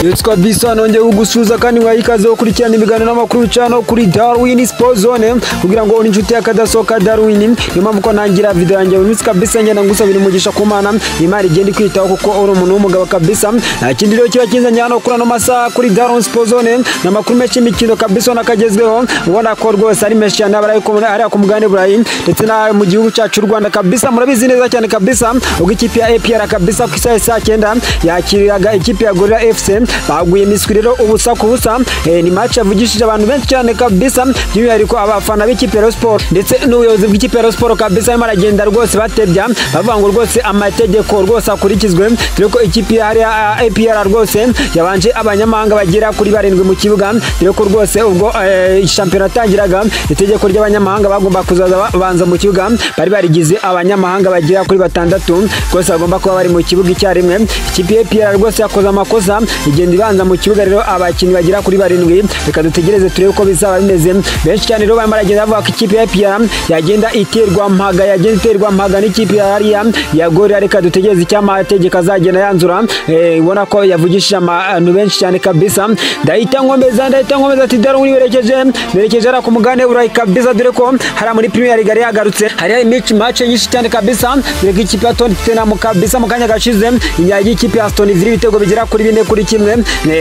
Let's go bisa nongeye kugusuza kandi mwayikaze ukurikirana ibiganiro n'amakuru cyano kuri Darwin Sport Zone kugira ngo inshuti yakadasoka Darwin impamvu ko nangira video yanjye umunsi kabisa ngenda ngusabira umugisha ku Mana imari igenda kwitaho kuko uri umuntu w'umugabo kabisa ikindi rero kiba kinzanye hano kuri no masaha kuri Darwin Sport Zone n'amakuru menshi imikino kabisa nakagezweho ubona ko rwose ari menshi cyane abari ku mugane Ibrahim ndetse na mu gihugu cyacu Rwanda kabisa murabizi neza cyane kabisa ubwo ikipe ya APR kabisa ku saa 9 yakiriraga ikipe ya Gorilla FC baguye miswi rero ubusa ku busa ni match yavugishije abantu benshi cyane kabisa by'umwihariko abafana b'ikipe ya Sport ndetse n'ubuyobozi bw'ikipe ya Sport kabisa maragenda rwose batebya bavuga ngo rwose amategeko rwose akurikizwe dore ikipe ya APR rwose yabanje abanyamahanga bagera kuri 7 mu kibuga dore ko rwose ubwo championnat atangiraga itegeko ry'abanyamahanga bagomba kuzaza banza mu kibuga bari barigize abanyamahanga bagera kuri 6 rwose bagomba kuba bari mu kibuga icyarimwe ikipe ya APR rwose yakoze amakosa igenda ibanza mu kibuga rero abakinnyi bagera kuri 7 reka dutegereze turebe ko bizaba bimeze benshi cyane rero bamaragenda bavuga ko ikipe ya APR yagenda iterwa mpaga n'ikipe ya Ariya ya Gorilla reka dutegereze icyamategeko azagenda yanzura ubona ko yavugishije abantu benshi cyane kabisa ndahita nkomeza ati Darwin werekeje ara ku mugane Burayi kabisa dore ko hari muri Premier League yari yagarutse hari match nyinshi cyane kabisa dore ikipe ya Tottenham kabisa mu kanya gashize inyagiye ikipe ya Aston Villa ibitego bigera kuri 4 kuri kimwe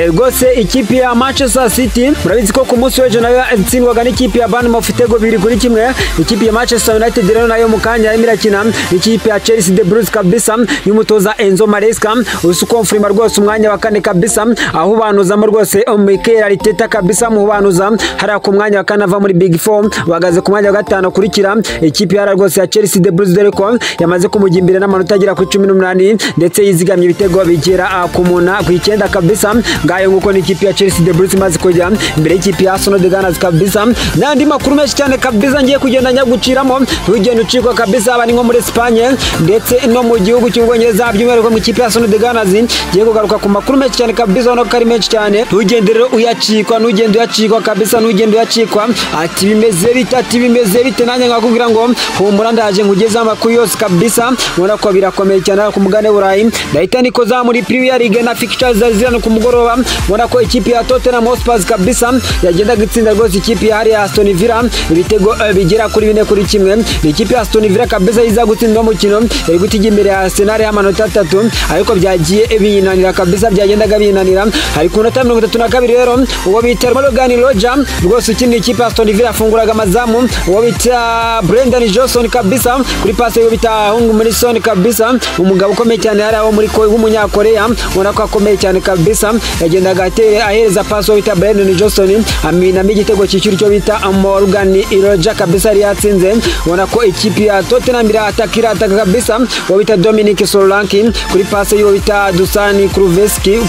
rwose ikipe ya Manchester City murabizi ko ku munsi w'ejo nayo itsindwaga n'ikipe ya Bournemouth ibitego 2 kuri kimwe ikipe ya Manchester United rero nayo mu kanya imirakina ikipe ya Chelsea de Blues kabisa y'umutoza Enzo Maresca usukonfirma rwose umwanya wa 4 kabisa aho banuzamo rwose Mikel Arteta kabisa mu banuza hari ku mwanya wa 4 ava muri Big 4 bagaze ku mwanya wa 5 kurikira ikipe ya rwose ya Chelsea de Blues dore ko yamaze kumugimbira n'amanota agera kuri 18 ndetse yizigamye ibitego bigera ku 9 kabisa ngayo nguko ni ikipe ya Chelsea de Blues maze kujya imbere y'ikipe ya Arsenal de Gunners kabisa nandi makuru menshi cyane kabisa ngiye kugenda nyaguciramo tugenda ucikwa kabisa abani nko muri Espagne ndetse no mu gihugu cy'Ubwongereza by'umwihariko mu ikipe ya Arsenal de Gunners ngiye kugaruka ku makuru menshi cyane kabisa no kari menshi cyane tugendere uyacikwa n'ugenda uyacikwa kabisa n'ugenda uyacikwa ati bimeze bite nanjye ngakubwira ngo humura ndaje nkugeza amakuru yose kabisa ubona ko birakomeye cyane ku mugane Burayi ndahita nikoza muri Premier League na fixtures zazirana ku mugoroba ubona ko ikipe ya Tottenham Hotspur kabisa yagenda gitsinda rwose ikipe ya Aston Villa ibitego bigera kuri 4 kuri kimwe ikipe ya Aston Villa kabisa iza gutsinda umukino iri gutijya imbere ya Arsenal y'amanota 3 ariko byagiye binanira kabisa byagendaga binanira ari ku nota 32 rero uwo bita Morgan Roger rwose ikindi ikipe ya Aston Villa afunguraga amazamu uwo bita Brendan Johnson kabisa kuri passe yo bita Hung Minson kabisa umugabo ukomeye cyane yari aho muri w'umunyakoreya ubona ko akomeye cyane kabisa yagendaga ahereza passe bita Brendan Johnson amina igitego cyiciro cyo bita Morgan Roger kabisa yari yatsinze ubona ko ikipe ya Tottenham atakira kabisa uwo bita Dominic Solanke kuri passe yo bita Dusan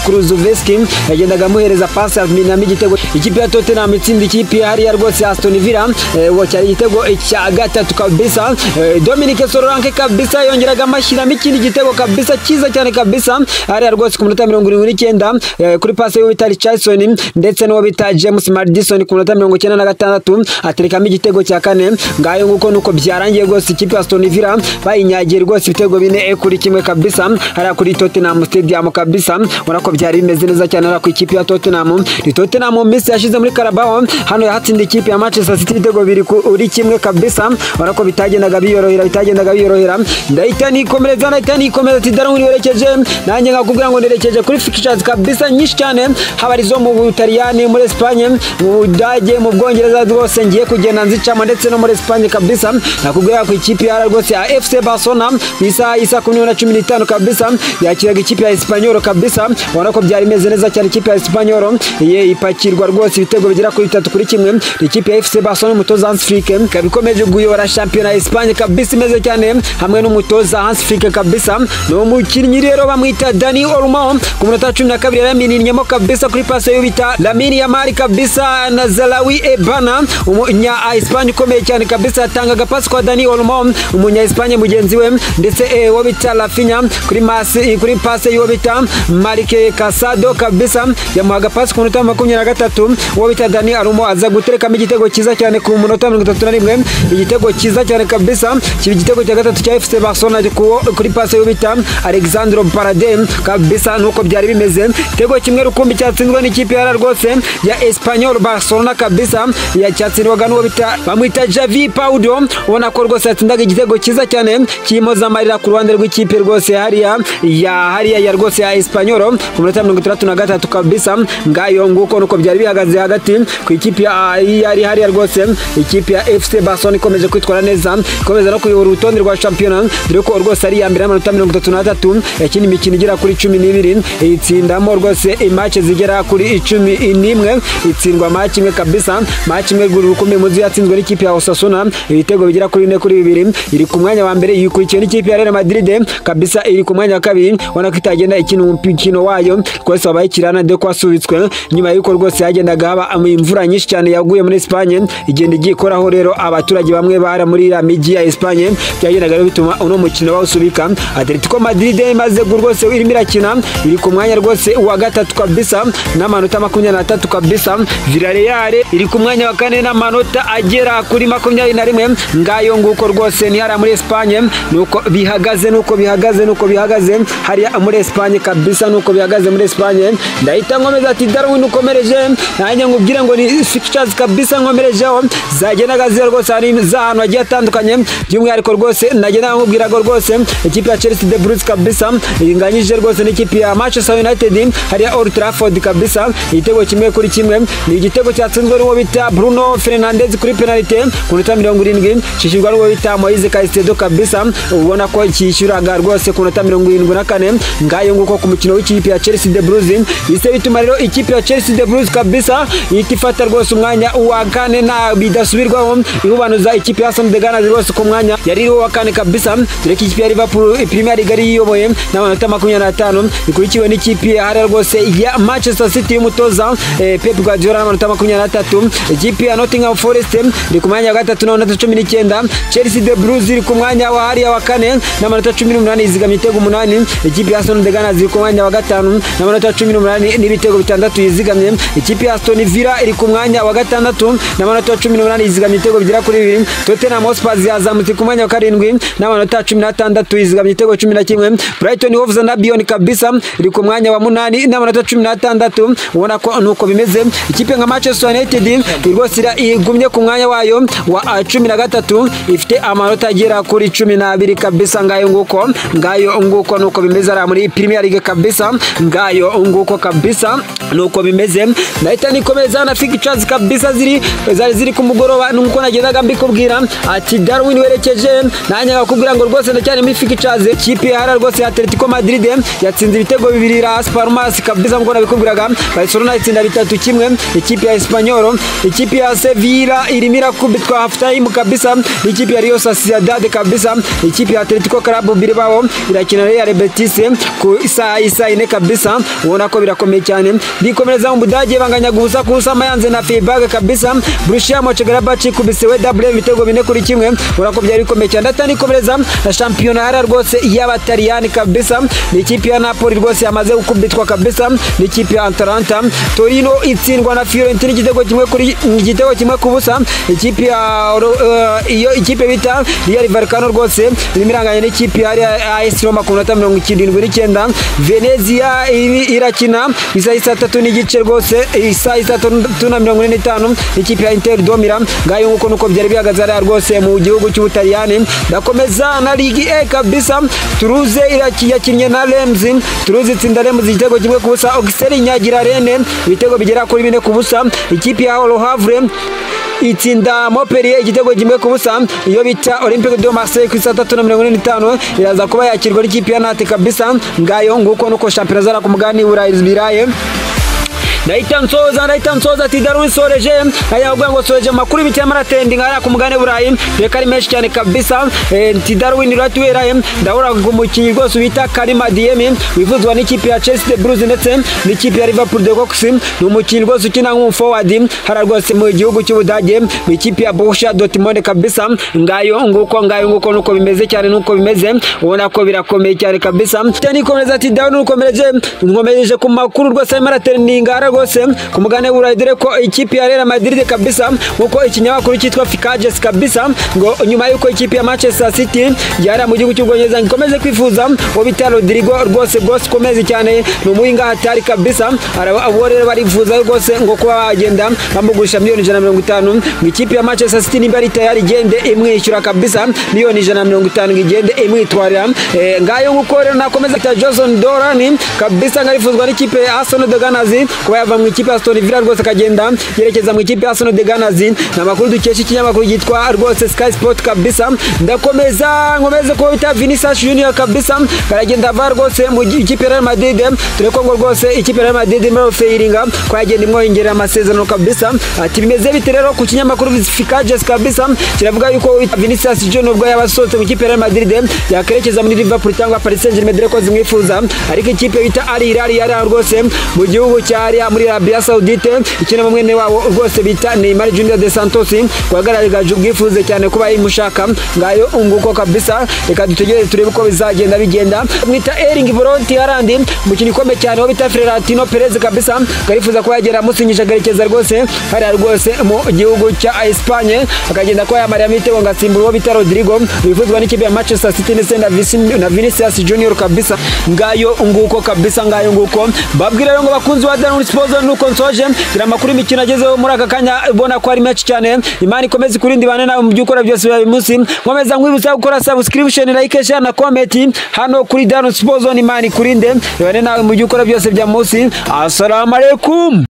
Kruzovski yagendaga amuhereza passe amina igitego ikipe ya Tottenham itsinda ikipe ya rwose Aston Villa uwo cyari igitego cya gatatu kabisa Dominic Solanke kabisa yongeraga amashyiramo ikindi gitego kabisa cyiza cyane kabisa ari rwose ku minota 79 kuri passe yo bita Richardson ndetse n'uwo bita James Maddison ku minota 96 aterekamo igitego cya 4 ngayo nguko nuko byarangiye rwose ikipe ya Aston Villa bayinyagiye rwose ibitego 4 kuri kimwe kabisa ari kuri Tottenham Stadium kabisa ubona ko byari bimeze neza cyane ari ku ikipe ya Tottenham Messi yashize muri Carabao hano yahatsinda ikipe ya Manchester City ibitego 2 kuri kimwe kabisa ubona ko bitagendaga biyorohera ndahita nikomereza ati Darwin werekeje nanjye ngakubwira ngo nerekeje kuri fixtures kabisa nyinshi cyane habarizo mu Butaliyani muri Espagne mu Budage mu Bwongereza rwose ngiye kugenda nzicamo ndetse no muri Espagne kabisa nakubwira ko ikipe ya rwose ya FC Barcelona isa 15 kabisa yakiraga ikipe ya Espanyol kabisa ubona ko byari meze neza cyane ikipe ya Espanyol ipakirwa rwose ibitego bigera kuri 3 kuri kimwe ikipe ya FC Barcelona umutoza Hans Flick kabikomeje guyobora championnat ya Espagne kabisa imeze cyane hamwe n'umutoza Hans Flick kabisa no mukinnyi rero bamwita Dani Olmo ku minota 12 yaramininnyemo kabisa kuri passe yo bita Lamine Yamal kabisa na Zalawi Ebana umunya Espagne ukomeye cyane kabisa atangaga passe kwa Dani Olmo umunya Espagne mugenzi we ndetse wo bita Rafinha kuri passe yo bita Marque Casado kabisa yamuhaga passe ku minota 23 wo bita Dani Olmo aza guterekamo igitego cyiza cyane ku minota 31 igitego cyiza cyane kabisa kibi igitego cya gatatu cya FC Barcelona kuri passe yo bita Alexandro Paredes kabisa nuko byari bimeze igitego kimwe rukumbi cyatsinzwe n'ikipe ya rwose ya Espanyol Barcelona kabisa yacyatsinwaga n'uwo bamwita Javi Paudo ubona ko rwose yatsindaga igitego cyiza cyane kimoza amarira ku ruhande rw'ikipe rwose hariya ya rwose ya Espanyol ku minota 63 kabisa ngayo nguko nuko byari bihagaze hagati ku ikipe yari hariya rwose ikipe ya FC Barcelona ikomeje kwitwara neza ikomeza no kuyobora urutonde rwa champion dore ko rwose ari ya mbere y'amanota 33 yakina imikino igera kuri 12 itsindamo rwose match zigera kuri 11 itsindwa match imwe kabisa match imwe rukumbi muzi yatsinzwe n'ikipe ya Osasuna ibitego bigera kuri 4-2 iri ku mwanya wa mbere yikurikiye n'ikipe ya Real Madrid kabisa iri ku mwanya wa kabiri wana kitagenda ikina umukino wayo rwose wabayikirana de kwasubitswe nyuma yuko rwose yagendaga haba imvura nyinshi cyane yaguye muri Espagne igenda igikoraho rero abaturage bamwe bara muri la miji ya Espagne byagendaga bituma uno mukino wawusubika Atletico Madrid imaze rwose irimo irakina iri ku mwanya rwose wa gatatu kabisa n'amanota 23 kabisa Villarreal iri ku mwanya wa kane n'amanota agera kuri 21 ngayo nguko rwose ni hara muri Espagne nuko bihagaze hariya muri Espagne kabisa nuko bihagaze muri Espagne ndahita nkomeza ati Darwin ukomereje nanjye ngubwire ngo ni fixtures kabisa nkomerejeho zagenaga zira rwose ari z'ahantu hagiye atandukanye by'umwihariko rwose nagenda nkubwira ngo rwose ikipe ya Chelsea de Bruges kabisa inganyije rwose n'ikipe ya Manchester United hariya Old Trafford kabisa igitego kimwe kuri kimwe ni igitego cyatsinzwe n'uwo bita Bruno Fernandes kuri penalty ku minota 70 cyishyurwa n'uwo bita Moise Caicedo kabisa ubona ko cyishyuraga rwose ku minota 74 ngayo nguko ku mukino w'ikipe ya Chelsea de Bruges ise bituma rero ikipe ya Chelsea de Bruges kabisa itifata rwose umwanya wa kane na bidasubirwaho ihubanuza ikipe ya Sampdoria rwose ku mwanya yari wa kane kabisa dore ko ikipe ya Liverpool Premier League ari yiyoboye n'amanota 25 ikurikiwe n'ikipe ya rwose ya Manchester City y'umutoza Pep Guardiola n'amanota 23 ikipe ya Nottingham Forest iri ku mwanya wa gatatu n'amanota 19 Chelsea de Bruges iri ku mwanya wa hariya wa kane n'amanota 18 izigamye ibitego 8 ikipe ya Sampdoria iri ku mwanya wa gatanu n'amanota 18 n'ibitego 6 yizigamye ikipe ya Aston Villa iri ku mwanya wa gatandatu n'amanota 18 izigamye ibitego bigera kuri 2 Tottenham Hotspur yazamutse ku mwanya wa 7 n'amanota 16 izigamye ibitego 11 Brighton Hove Albion kabisa iri ku mwanya wa 8 n'amanota 16 ubona ko nuko bimeze ikipe nka Manchester United rwose igumye ku mwanya wayo wa 13 ifite amanota agera kuri 12 kabisa ngayo nguko nuko bimeze ara muri Premier League kabisa ngayo nguko kabisa nuko bimeze ndahita nikomeza na fixtures kabisa ziri ku mugoroba nuko nagendaga mbikubwira ati Darwin werekeje nanya gakubwira ngo rwose ndacyari muri fixtures ikipe ya rwose Atletico Madrid yatsinze ibitego 2 Las Palmas kabisa ngo nabikubwiraga Barcelona itsinda 3-1 ikipe ya Espanyol ikipe ya Sevilla irimira kubitwa half time kabisa ikipe ya Real Sociedad kabisa ikipe ya Atletico Club Bilbao irakina Real Betis ku isa ine kabisa ubona ko birakomeye cyane bikomereza mu Budage banganya gusa kusa mayanze na Freiburg kabisa Borussia Mönchengladbach kubise WW ibitego 4-1 ubona ko byari bikomeye cyane ndata nikomereza na championnat rwose y'Abataliyani kabisa ikipe ya Napoli rwose yamaze gukubitwa kabisa ikipe ya Atalanta Torino itsindwa na Fiorentina igitego kimwe kubusa ikipe ya iyo ikipe bita Real Vallecano rwose imiranganye n'ikipe ya AS Roma ku minota 79 Venezia irakina isa 3 n'igice rwose isa 3:45 ikipe ya Inter do Milan ngayo nguko nuko byari bihagaze ari rwose mu gihugu cy'Ubutaliyani ndakomeza na Ligue A kabisa Toulouse yakinnye na Reims Toulouse itsinda Reims igitego kimwe kubusa Auxerre inyagira Rennes ibitego bigera kuri 4 kubusa ikipe ya Le Havre itsinda Montpellier igitego kimwe kubusa iyo bita Olympique de Marseille ku 3:45 iraza kuba yakirwa n'ikipe ya Nantes kabisa ngayo nguko nuko championnat zara ku mugani Burayi Ndahita nsoza ati Darwin soreje ayagwa ngo soreje makuru biti amaratendi ngara ku mugane Burayi reka ari menshi cyane kabisa ati Darwin ratwera ndahora ku mukinyi rwose bita Karim Adeyemi wivuzwa n'ikipe ya Chelsea de Bruges ndetse n'ikipe ya Liverpool de Cox ni umukinyi rwose ukina nk'umuforward hara rwose mu gihugu cy'Ubudage mu ikipe ya Borussia Dortmund kabisa ngayo nguko nuko bimeze cyane nuko bimeze ubona ko birakomeye cyane kabisa cyane ikomeza ati Darwin ukomereje nkomereje ku makuru rwose amaratendi ngara rwose ku mugane w'Uburayi dore ko ikipe ya Real Madrid kabisa nkuko ikinyamakuru cyitwa Fikages kabisa ngo nyuma yuko ikipe ya Manchester City yari mu gihugu cy'Ubwongereza ikomeze kwifuza wo bita Rodrigo rwose komeze cyane n'umuhinga hatari kabisa abo rero barifuza rwose ngo kuba bagenda bamugurisha miliyoni 150 ngo ikipe ya Manchester City nimba ari tayari igende imwishyura kabisa miliyoni 150 igende imwitwarira ngayo nguko rero nakomeza ta Johnson Dorani kabisa ngarifuzwa n'ikipe ya Arsenal de Gunners kuba yava mu ikipe ya Aston Villa rwose kagenda yerekeza mu ikipe ya Arsenal de Gunners na makuru dukesha ikinyamakuru gitwa rwose Sky Sport kabisa ndakomeza nkomeze ko bita Vinicius Junior kabisa baragenda va rwose mu ikipe ya Real Madrid tureko ngo rwose ikipe ya Real Madrid muri fairinga ko yagenda imwohingera amasezerano kabisa ati bimeze bite rero ku kinyamakuru Fikages kabisa kiravuga yuko Vinicius Junior ubwo yabasohotse mu ikipe ya Real Madrid yakerekeza muri Liverpool cyangwa Paris Saint-Germain dore ko zimwifuza ariko ikipe bita Al Hilal yari rwose mu gihugu cyari muri Arabia Saudite ikina mu mwene wabo rwose bita Neymar Junior de Santos kwagaragaje ubwifuze cyane kuba yimushaka ngayo unguko kabisa reka dutegereze turebe uko bizagenda bigenda mwita Erling Haaland Haaland mukini kombe cyane wo bita Florentino Perez kabisa karifuza ko yagera musinyisha garekeza rwose hari rwose mu gihugu cya Espagne akagenda ko yamara mitego ngasimbura wo bita Rodrigo bifuzwa n'ikipe ya Manchester City ndetse na Vinicius Junior kabisa ngayo unguko kabisa ngayo nguko babwira rero ngo bakunzi wa Daily Sports nuko nsoje gira makuru imikino agezeho muri aka kanya ubona ko ari match cyane imana ikomeze kurindi bane nawe mu byukora byose bya munsi nkomeza nkwibutsa gukora subscription like share na comment hano kuri Daily Sports imana ikurinde bane nawe mu byukora byose bya munsi assalamu alaikum.